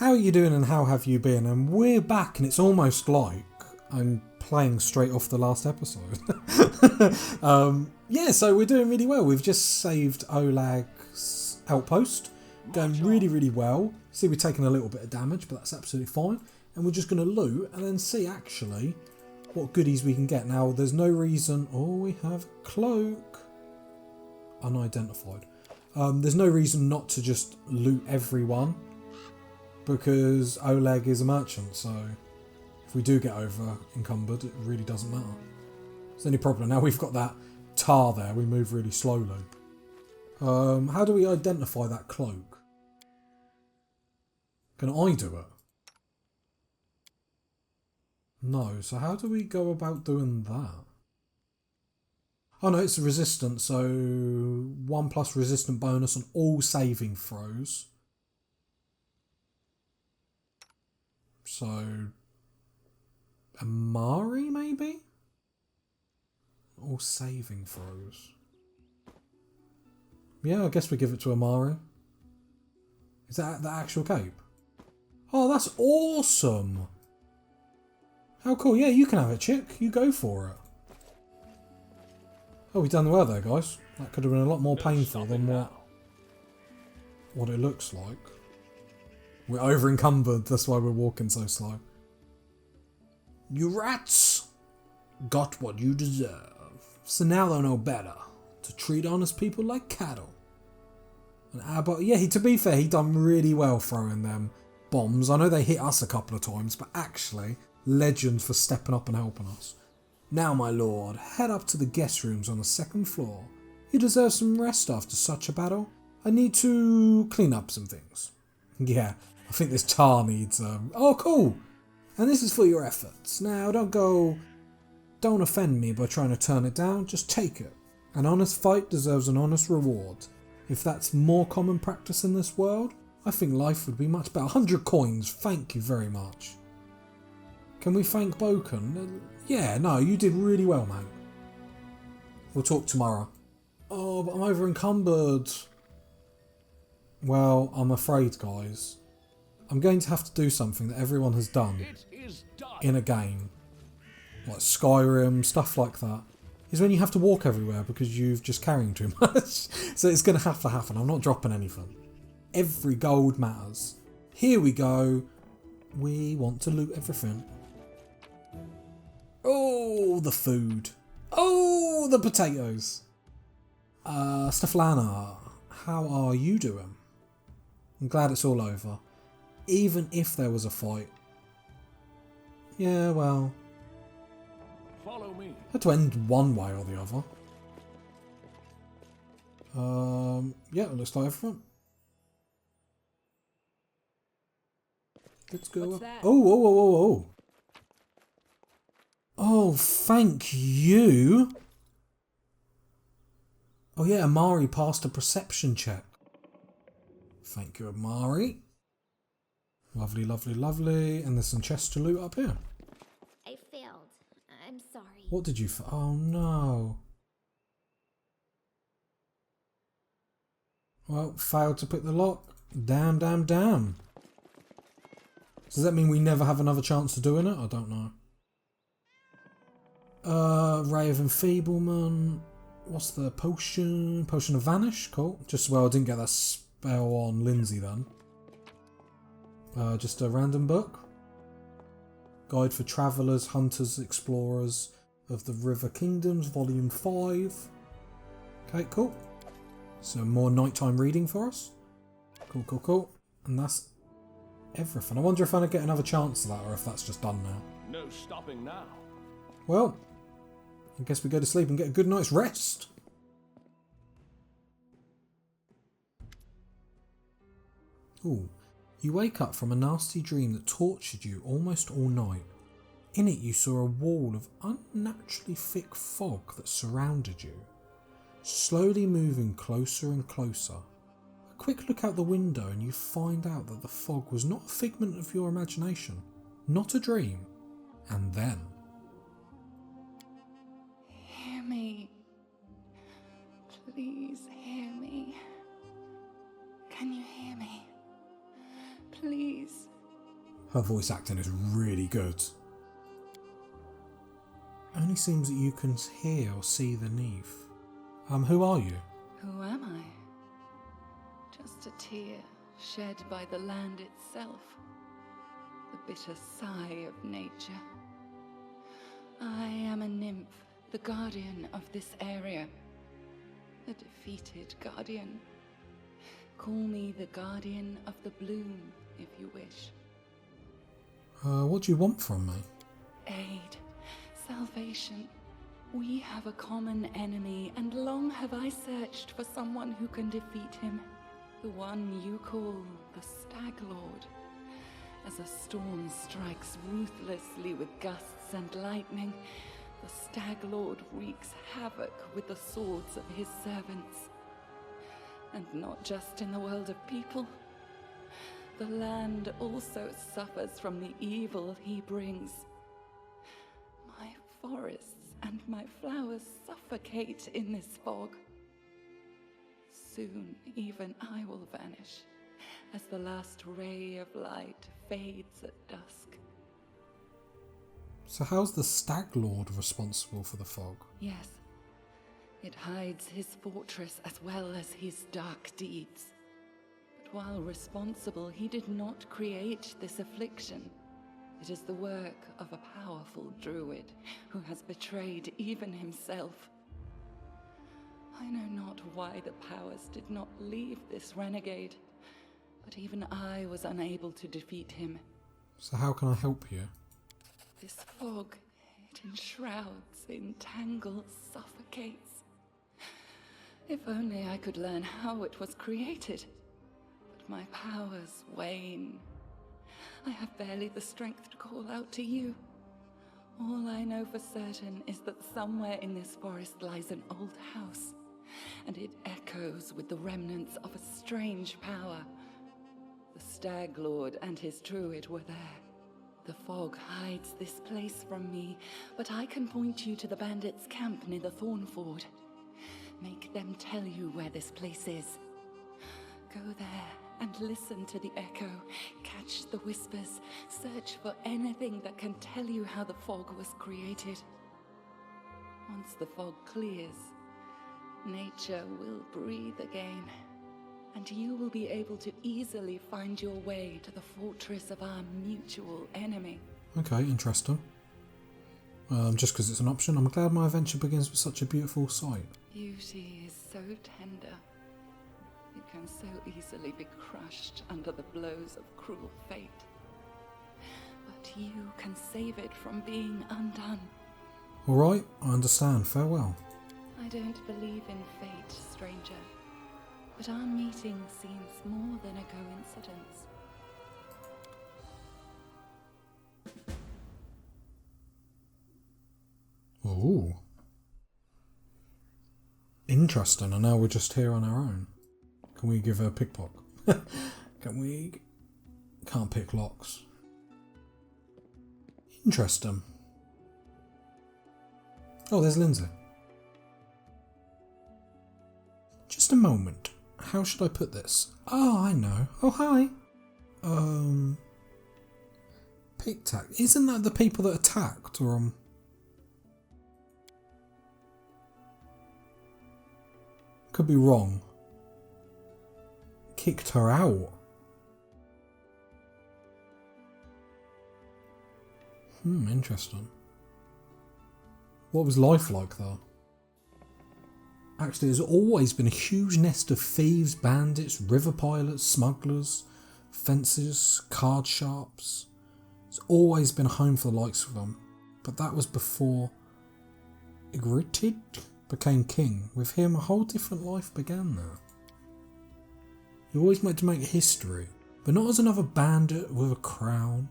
How are you doing and how have you been? And we're back, and it's almost like I'm playing straight off the last episode. Yeah, so we're doing really well. We've just saved Olag's outpost. Going really, really well. See, we're taking a little bit of damage, but that's absolutely fine. And we're just going to loot and then see actually what goodies we can get. Now, there's no reason... Oh, we have a cloak. Unidentified. There's no reason not to just loot everyone, because Oleg is a merchant, so if we do get over encumbered, it really doesn't matter. It's the only problem. Now we've got that tar there, we move really slowly. How do we identify that cloak? Can I do it? No, so how do we go about doing that? Oh no, it's resistant, so 1+ resistant bonus on all saving throws. So, Amari maybe? All saving throws. Yeah, I guess we give it to Amari. Is that the actual cape? Oh, that's awesome! How cool. Yeah, you can have it, chick. You go for it. Oh, we've done well there, guys. That could have been a lot more painful than what it looks like. We're over encumbered, that's why we're walking so slow. You rats got what you deserve. So now they know better to treat honest people like cattle. And yeah, to be fair, he done really well throwing them bombs. I know they hit us a couple of times, but actually, legend for stepping up and helping us. Now, my lord, head up to the guest rooms on the 2nd floor. You deserve some rest after such a battle. I need to clean up some things. Yeah, I think this tar needs... Oh, cool! And this is for your efforts. Now, don't offend me by trying to turn it down. Just take it. An honest fight deserves an honest reward. If that's more common practice in this world, I think life would be much better. 100 coins, thank you very much. Can we thank Boken? Yeah, no, you did really well, mate. We'll talk tomorrow. Oh, but I'm over encumbered. Well, I'm afraid, guys. I'm going to have to do something that everyone has done in a game. Like Skyrim, stuff like that. Is when you have to walk everywhere because you've just carrying too much. So it's going to have to happen. I'm not dropping anything. Every gold matters. Here we go. We want to loot everything. Oh, the food. Oh, the potatoes. Steflana, how are you doing? I'm glad it's all over. Even if there was a fight. Yeah, well. Follow me. Had to end one way or the other. Yeah, it looks like everything. Let's go What's up. that? Oh. Oh, thank you. Oh yeah, Amari passed a perception check. Thank you, Amari. Lovely, lovely, lovely. And there's some chests to loot up here. I failed. I'm sorry. What did you... Oh no. Well, failed to pick the lock. Damn. Does that mean we never have another chance of doing it? I don't know. Ray of Enfeeblement. What's the potion? Potion of Vanish. Cool. Just, well, I didn't get that spell on Lindsay then. Just a random book. Guide for Travellers, Hunters, Explorers of the River Kingdoms, Volume 5. Okay, cool. So more nighttime reading for us. Cool. And that's everything. I wonder if I get another chance of that or if that's just done now. No stopping now. Well, I guess we go to sleep and get a good night's rest. Ooh. You wake up from a nasty dream that tortured you almost all night. In it you saw a wall of unnaturally thick fog that surrounded you, slowly moving closer and closer. A quick look out the window and you find out that the fog was not a figment of your imagination, not a dream. And then... Hear me. Please hear me. Can you hear me? Please. Her voice acting is really good. Only seems that you can hear or see the Neve. Who are you? Who am I? Just a tear shed by the land itself. The bitter sigh of nature. I am a nymph, the guardian of this area. A defeated guardian. Call me the guardian of the bloom, if you wish. What do you want from me? Aid. Salvation. We have a common enemy, and long have I searched for someone who can defeat him. The one you call the Stag Lord. As a storm strikes ruthlessly with gusts and lightning, the Stag Lord wreaks havoc with the swords of his servants. And not just in the world of people. The land also suffers from the evil he brings. My forests and my flowers suffocate in this fog. Soon even I will vanish, as the last ray of light fades at dusk. So how's the Stag Lord responsible for the fog? Yes, it hides his fortress as well as his dark deeds. But while responsible, he did not create this affliction. It is the work of a powerful druid who has betrayed even himself. I know not why the powers did not leave this renegade, but even I was unable to defeat him. So how can I help you? This fog, it enshrouds, entangles, suffocates. If only I could learn how it was created. But my powers wane. I have barely the strength to call out to you. All I know for certain is that somewhere in this forest lies an old house, and it echoes with the remnants of a strange power. The Stag Lord and his druid were there. The fog hides this place from me, but I can point you to the bandits' camp near the Thornford. Make them tell you where this place is. Go there and listen to the echo, catch the whispers, search for anything that can tell you how the fog was created. Once the fog clears, nature will breathe again, and you will be able to easily find your way to the fortress of our mutual enemy. Okay, interesting. Just because it's an option, I'm glad my adventure begins with such a beautiful sight. Beauty is so tender. It can so easily be crushed under the blows of cruel fate. But you can save it from being undone. Alright, I understand. Farewell. I don't believe in fate, stranger. But our meeting seems more than a coincidence. Ooh. Interesting, and now we're just here on our own. Can we give her a pickpock? Can we? Can't pick locks. Interesting. Oh, there's Lindsay. Just a moment. How should I put this? Oh, I know. Oh, hi. Pick tack. Isn't that the people that attacked, or could be wrong. Kicked her out. Interesting. What was life like there? Actually, there's always been a huge nest of thieves, bandits, river pilots, smugglers, fences, card sharps. It's always been a home for the likes of them. But that was before Igritid became king. With him, a whole different life began there. He always meant to make history, but not as another bandit with a crown.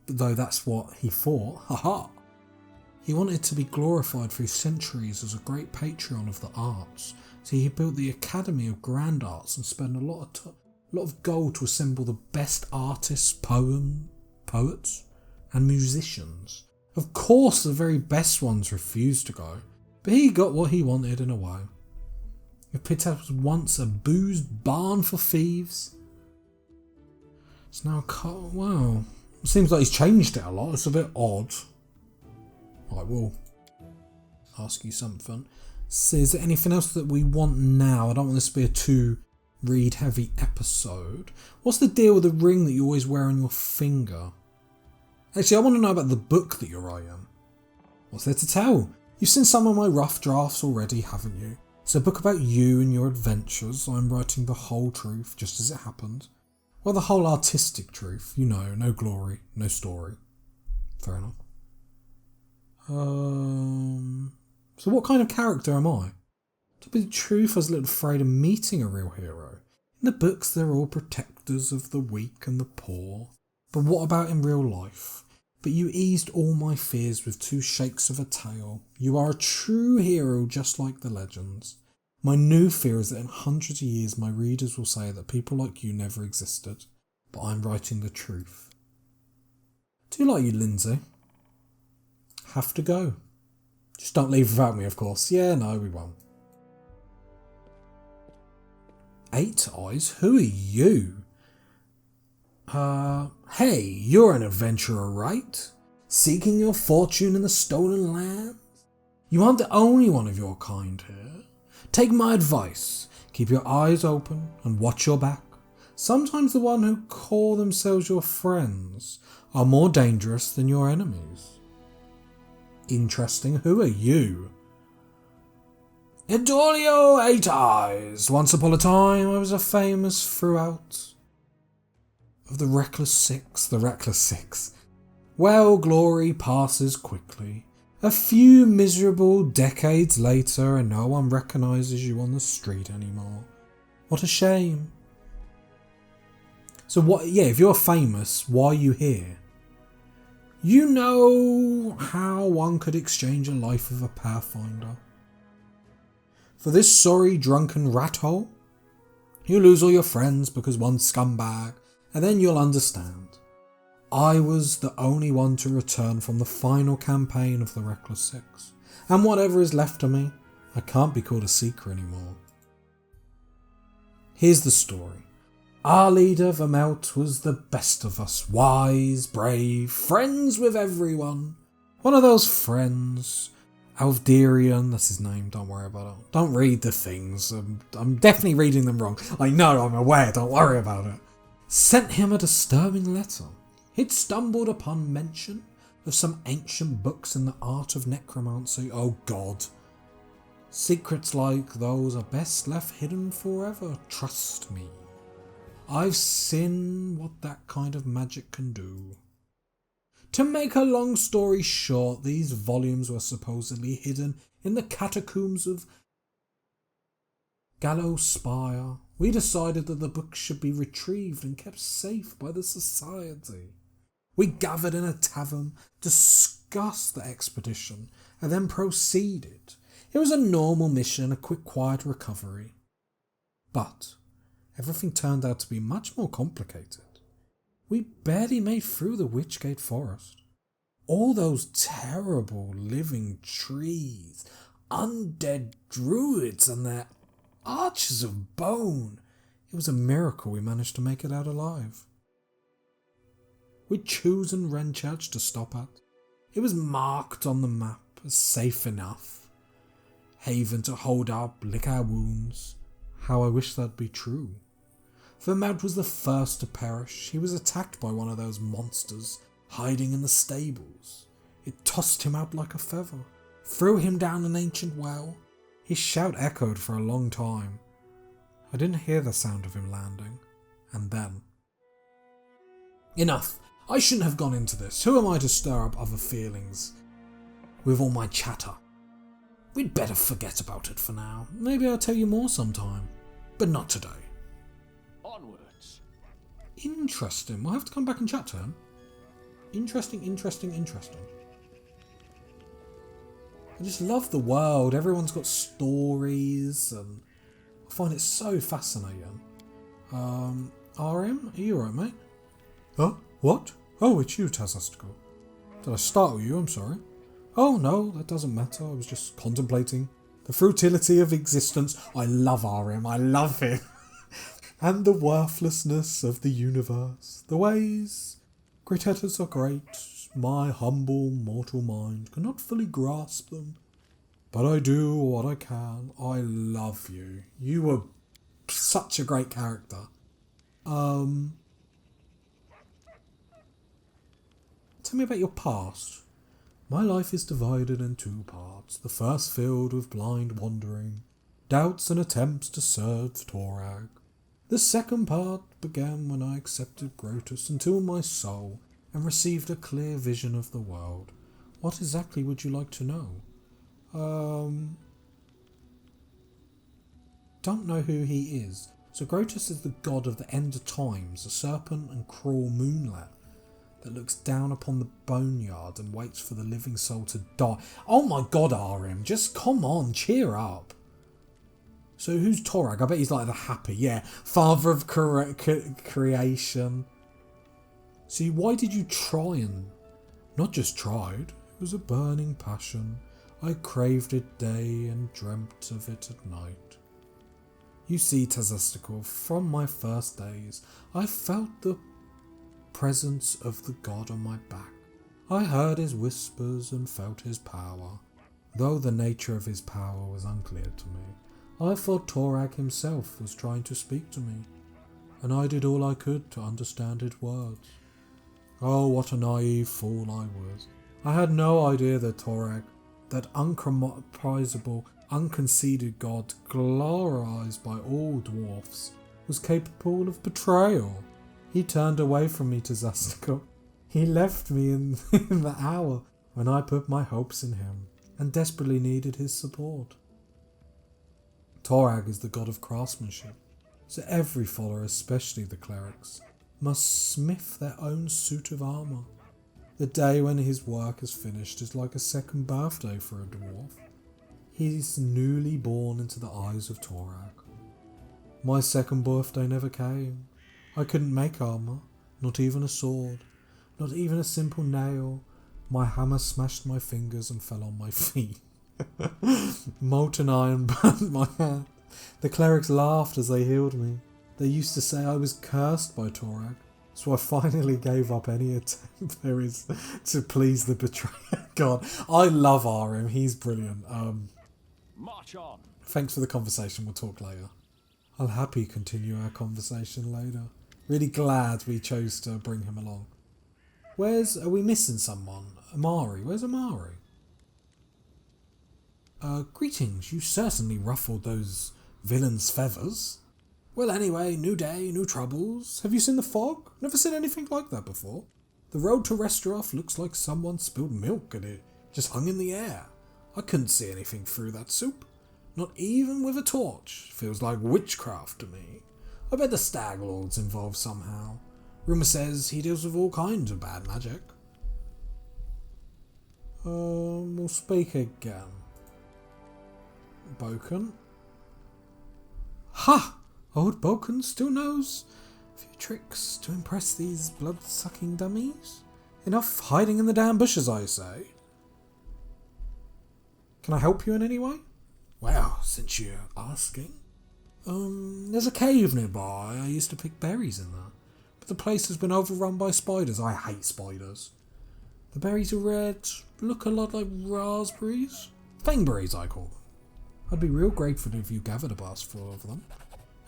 Though that's what he thought. Haha! He wanted to be glorified through centuries as a great patron of the arts. So he built the Academy of Grand Arts and spent a lot of gold to assemble the best artists, poets, and musicians. Of course, the very best ones refused to go, but he got what he wanted in a way. If Pitap was once a booze barn for thieves, it's now wow. It seems like he's changed it a lot. It's a bit odd. I will ask you something. So is there anything else that we want now? I don't want this to be a too read heavy episode. What's the deal with the ring that you always wear on your finger? Actually, I want to know about the book that you're writing. What's there to tell? You've seen some of my rough drafts already, haven't you? It's a book about you and your adventures. I'm writing the whole truth, just as it happened. Well, the whole artistic truth, you know, no glory, no story. Fair enough. So what kind of character am I? To be the truth, I was a little afraid of meeting a real hero. In the books, they're all protectors of the weak and the poor. But what about in real life? But you eased all my fears with 2 shakes of a tail. You are a true hero, just like the legends. My new fear is that in hundreds of years my readers will say that people like you never existed, but I'm writing the truth. Do you like you, Lindsay? Have to go. Just don't leave without me, of course. Yeah, no, we won't. 8 Eyes? Who are you? Hey, you're an adventurer, right? Seeking your fortune in the stolen lands? You aren't the only one of your kind here. Take my advice. Keep your eyes open and watch your back. Sometimes the one who call themselves your friends are more dangerous than your enemies. Interesting. Who are you? Idolio 8 Eyes. Once upon a time I was a famous throughout of the Reckless Six. Well, glory passes quickly. A few miserable decades later and no one recognises you on the street anymore. What a shame. So what, if you're famous, why are you here? You know how one could exchange a life with a Pathfinder. For this sorry drunken rat hole? You lose all your friends because one scumbag, and then you'll understand. I was the only one to return from the final campaign of the Reckless Six, and whatever is left of me, I can't be called a seeker anymore. Here's the story. Our leader, Vermelt, was the best of us, wise, brave, friends with everyone. One of those friends. Alvderian, that's his name, don't worry about it. Don't read the things, I'm definitely reading them wrong. I know, I'm aware, don't worry about it. Sent him a disturbing letter. He'd stumbled upon mention of some ancient books in the art of necromancy. Oh God. Secrets like those are best left hidden forever, trust me. I've seen what that kind of magic can do. To make a long story short, these volumes were supposedly hidden in the catacombs of Gallows Spire. We decided that the books should be retrieved and kept safe by the society. We gathered in a tavern, discussed the expedition, and then proceeded. It was a normal mission, a quick, quiet recovery. But everything turned out to be much more complicated. We barely made through the Witchgate Forest. All those terrible living trees, undead druids and their arches of bone. It was a miracle we managed to make it out alive. We'd chosen Wrenchurch to stop at. It was marked on the map as safe enough. Haven to hold up, lick our wounds. How I wish that'd be true. Vermouth was the first to perish. He was attacked by one of those monsters, hiding in the stables. It tossed him out like a feather, threw him down an ancient well. His shout echoed for a long time. I didn't hear the sound of him landing. And then... Enough! I shouldn't have gone into this. Who am I to stir up other feelings with all my chatter? We'd better forget about it for now. Maybe I'll tell you more sometime. But not today. Onwards. Interesting. We'll have to come back and chat to him. Interesting. I just love the world. Everyone's got stories and I find it so fascinating. RM, are you alright, mate? Huh? What? Oh, it's you, Tazastical. Did I startle you? I'm sorry. Oh no, that doesn't matter. I was just contemplating the futility of existence. I love RM. I love him. And the worthlessness of the universe. The ways Great editors are great. My humble mortal mind cannot fully grasp them. But I do what I can. I love you. You were such a great character. Tell me about your past. My life is divided in two parts. The first filled with blind wandering, doubts and attempts to serve Torag. The second part began when I accepted Grotus into my soul and received a clear vision of the world. What exactly would you like to know? Don't know who he is. So Grotus is the god of the end of times, a serpent and cruel moonlet that looks down upon the boneyard and waits for the living soul to die. Oh my god, RM, just come on, cheer up. So who's Torag? I bet he's like the happy, yeah, father of creation. See, why did you try and... Not just tried, it was a burning passion. I craved it day and dreamt of it at night. You see, Tazastical, from my first days, I felt the presence of the god on my back. I heard his whispers and felt his power, though the nature of his power was unclear to me. I thought Torag himself was trying to speak to me, and I did all I could to understand his words. Oh, what a naive fool I was. I had no idea that Torag, that uncompromisable, unconceded god glorified by all dwarfs, was capable of betrayal. He turned away from me, Tazastical. He left me in the hour when I put my hopes in him and desperately needed his support. Torag is the god of craftsmanship, so every follower, especially the clerics, must smith their own suit of armour. The day when his work is finished is like a second birthday for a dwarf. He's newly born into the eyes of Torag. My second birthday never came. I couldn't make armour, not even a sword, not even a simple nail. My hammer smashed my fingers and fell on my feet. Molten iron burnt my hand. The clerics laughed as they healed me. They used to say I was cursed by Torag, so I finally gave up any attempt there is to please the betrayer. God, I love RM, he's brilliant. March on. Thanks for the conversation, we'll talk later. I'll happily continue our conversation later. Really glad we chose to bring him along. Are we missing someone? Amari, where's Amari? Greetings, you certainly ruffled those villains' feathers. Well anyway, new day, new troubles. Have you seen the fog? Never seen anything like that before. The road to Restroff looks like someone spilled milk and it just hung in the air. I couldn't see anything through that soup. Not even with a torch. Feels like witchcraft to me. I bet the Stag Lord's involved somehow. Rumour says he deals with all kinds of bad magic. We'll speak again. Boken. Ha! Old Boken still knows a few tricks to impress these blood-sucking dummies. Enough hiding in the damn bushes, I say. Can I help you in any way? Well, since you're asking. There's a cave nearby. I used to pick berries in there. But the place has been overrun by spiders. I hate spiders. The berries are red, look a lot like raspberries. Fangberries, I call them. I'd be real grateful if you gathered a basketful of them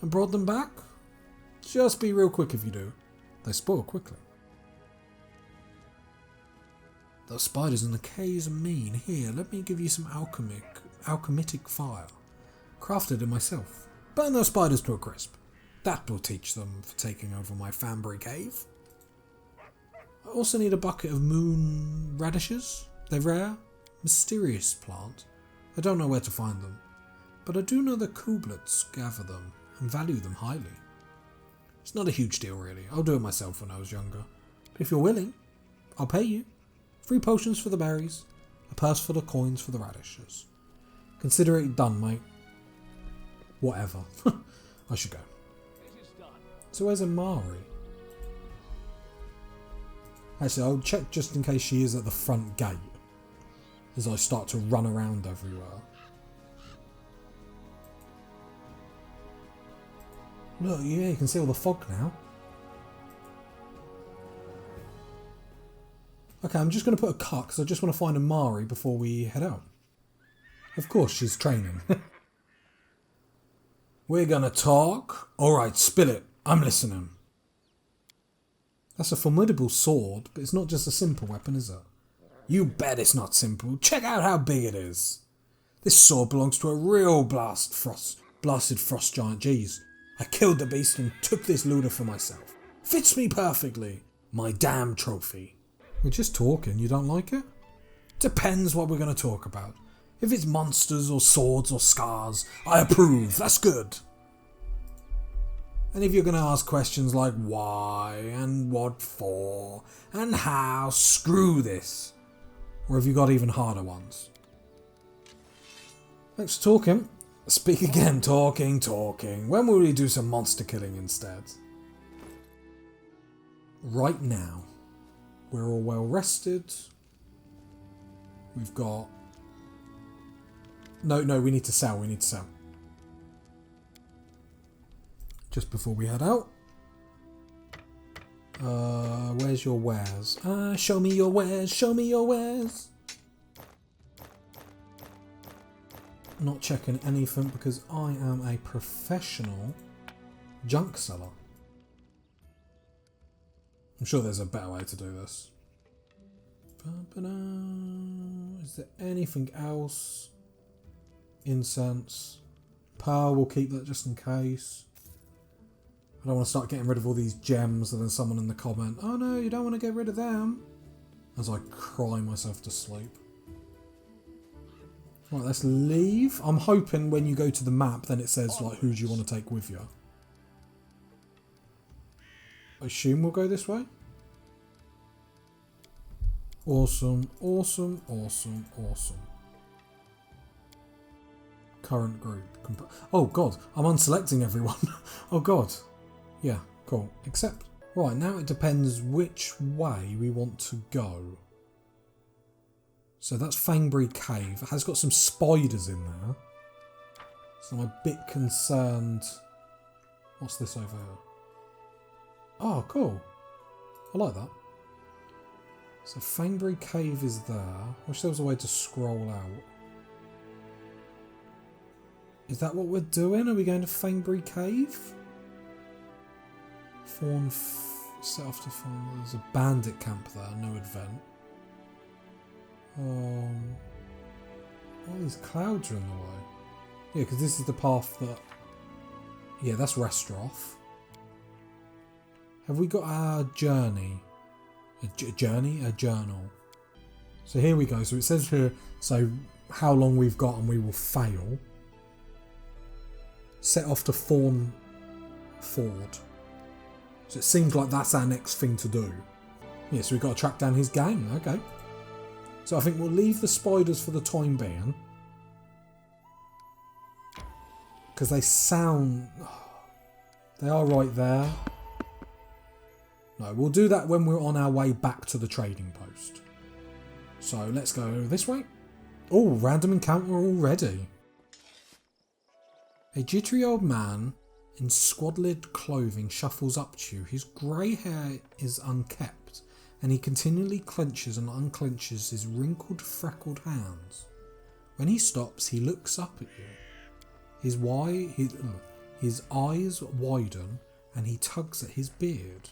and brought them back. Just be real quick if you do. They spoil quickly. Those spiders in the caves are mean. Here, let me give you some alchemitic fire. Crafted it myself. Burn those spiders to a crisp. That will teach them for taking over my Fanbury cave. I also need a bucket of moon radishes. They're rare, mysterious plant. I don't know where to find them, but I do know the Kublets gather them and value them highly. It's not a huge deal really. I'll do it myself when I was younger. But if you're willing, I'll pay you. 3 potions for the berries, a purse full of coins for the radishes. Consider it done, mate. Whatever. I should go. So where's Amari? Actually, I'll check just in case she is at the front gate as I start to run around everywhere. Look, yeah, you can see all the fog now. Okay, I'm just going to put a cut because I just want to find Amari before we head out. Of course, she's training. We're going to talk? Alright, spill it. I'm listening. That's a formidable sword, but it's not just a simple weapon, is it? You bet it's not simple. Check out how big it is. This sword belongs to a real blasted frost giant. Jeez. I killed the beast and took this looter for myself. Fits me perfectly. My damn trophy. We're just talking. You don't like it? Depends what we're going to talk about. If it's monsters or swords or scars, I approve. That's good. And if you're going to ask questions like why and what for and how, screw this. Or have you got even harder ones? Thanks for talking. Speak again. Talking. When will we do some monster killing instead? Right now. We're all well rested. We've got... No, we need to sell. Just before we head out. Where's your wares? Show me your wares. Not checking anything because I am a professional junk seller. I'm sure there's a better way to do this. Is there anything else? Incense. Pearl, we'll keep that just in case. I don't want to start getting rid of all these gems and then someone in the comment, oh no, you don't want to get rid of them. As I cry myself to sleep. Right, let's leave. I'm hoping when you go to the map, then it says like who do you want to take with you. I assume we'll go this way. Awesome. Current group. Oh god, I'm unselecting everyone. Oh god. Yeah, cool. Except, right, now it depends which way we want to go. So that's Fangbury Cave. It has got some spiders in there. So I'm a bit concerned. What's this over here? Oh, cool. I like that. So Fangbury Cave is there. Wish there was a way to scroll out. Is that what we're doing? Are we going to Fangbury Cave? Fawn set off to Fawn. There's a bandit camp there, no event. All these clouds are in the way. Yeah, because this is the path that... Yeah, that's Restroff. Have we got our journey? A journal. So here we go. So it says here, so how long we've got and we will fail. Set off to Fawn Ford. So it seems like that's our next thing to do. Yeah, so we've got to track down his gang. Okay. So I think we'll leave the spiders for the time being. Because they sound... They are right there. No, we'll do that when we're on our way back to the trading post. So let's go this way. Oh, random encounter already. A jittery old man in squalid clothing shuffles up to you. His grey hair is unkempt, and he continually clenches and unclenches his wrinkled, freckled hands. When he stops, he looks up at you. His eyes widen, and he tugs at his beard.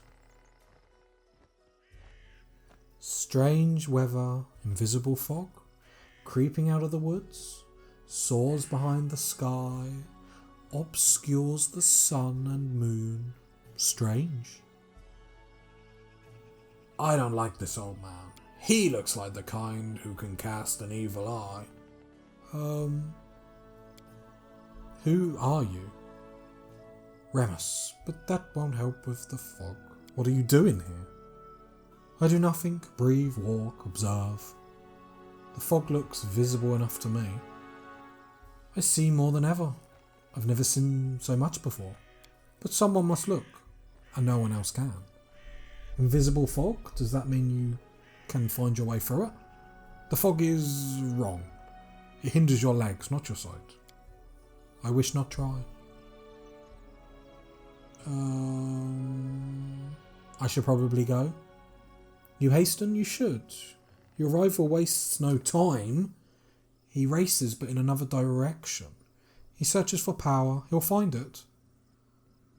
Strange weather, invisible fog, creeping out of the woods, soars behind the sky, obscures the sun and moon. Strange. I don't like this old man. He looks like the kind who can cast an evil eye. Who are you? Remus, but that won't help with the fog. What are you doing here? I do nothing. Breathe, walk, observe. The fog looks visible enough to me. I see more than ever. I've never seen so much before. But someone must look, and no one else can. Invisible fog? Does that mean you can find your way through it? The fog is wrong. It hinders your legs, not your sight. I wish not try. I should probably go. You hasten, you should. Your rival wastes no time. He races, but in another direction. He searches for power, he'll find it.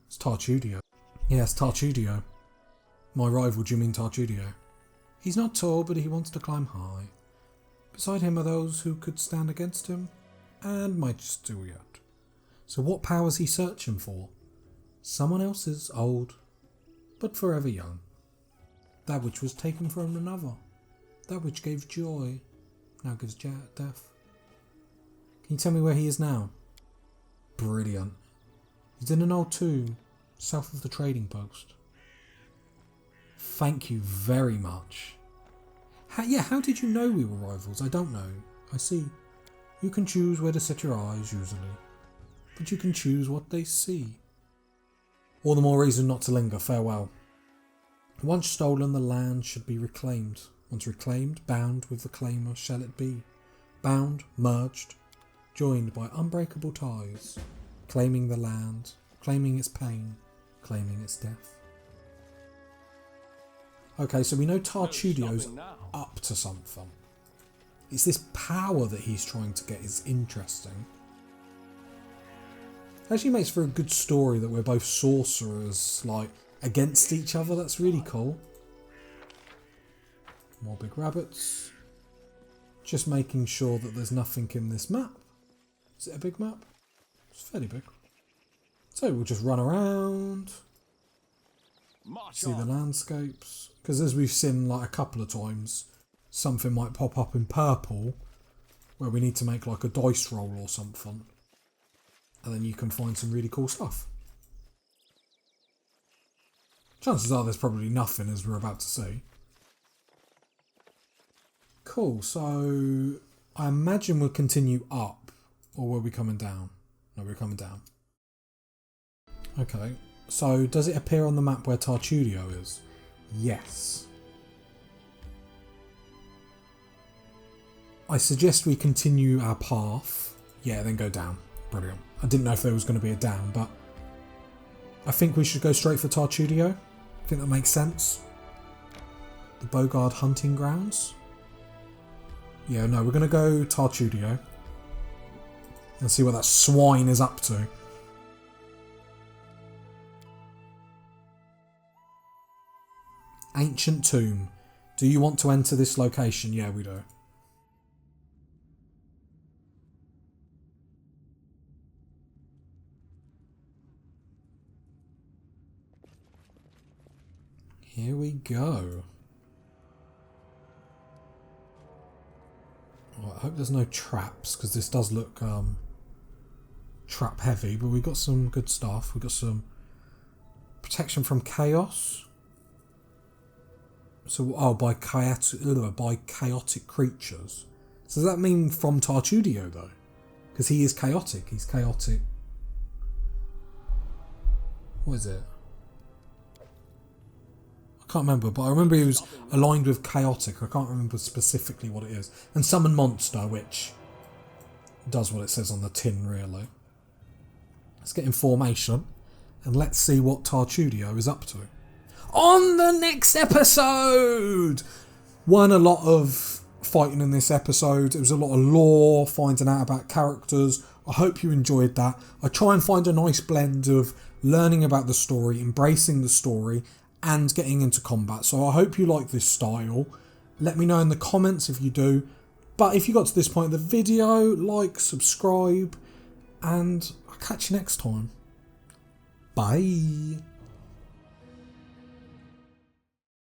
It's Tartudio. Yes, Tartudio. My rival, do you mean Tartudio? He's not tall, but he wants to climb high. Beside him are those who could stand against him, and might still yet. So what power is he searching for? Someone else's, old, but forever young. That which was taken from another. That which gave joy, now gives death. Can you tell me where he is now? Brilliant. He's in an old tomb, south of the trading post. Thank you very much. How did you know we were rivals? I don't know. I see. You can choose where to set your eyes, usually. But you can choose what they see. All the more reason not to linger. Farewell. Once stolen, the land should be reclaimed. Once reclaimed, bound with the claimer shall it be. Bound, merged, joined by unbreakable ties. Claiming the land, claiming its pain, claiming its death. Okay, so we know Tartudio's up to something. It's this power that he's trying to get is interesting. Actually makes for a good story that we're both sorcerers, like, against each other. That's really cool. More big rabbits. Just making sure that there's nothing in this map. Is it a big map? It's fairly big. So we'll just run around. See the landscapes. Because as we've seen like a couple of times, something might pop up in purple where we need to make like a dice roll or something. And then you can find some really cool stuff. Chances are there's probably nothing, as we're about to see. Cool, so I imagine we'll continue up, or will we coming down? No, we're coming down. Okay, so does it appear on the map where Tartudio is? Yes. I suggest we continue our path. Yeah, then go down. Brilliant. I didn't know if there was going to be a down, but I think we should go straight for Tartudio. I think that makes sense. The Bogard hunting grounds. Yeah, no, we're going to go Tartudio and see what that swine is up to. Ancient tomb. Do you want to enter this location? Yeah, we do. Here we go. Well, I hope there's no traps, because this does look trap heavy, but we got some good stuff. We got some protection from chaos. So, by chaotic creatures. So does that mean from Tartudio though? Because he is chaotic. He's chaotic. What is it? I can't remember, but I remember he was aligned with chaotic. I can't remember specifically what it is. And summon monster, which does what it says on the tin, really. Let's get in formation and let's see what Tartudio is up to. On the next episode! Weren't a lot of fighting in this episode. It was a lot of lore, finding out about characters. I hope you enjoyed that. I try and find a nice blend of learning about the story, embracing the story, and getting into combat. So I hope you like this style. Let me know in the comments if you do. But if you got to this point of the video, like, subscribe, and I'll catch you next time. Bye.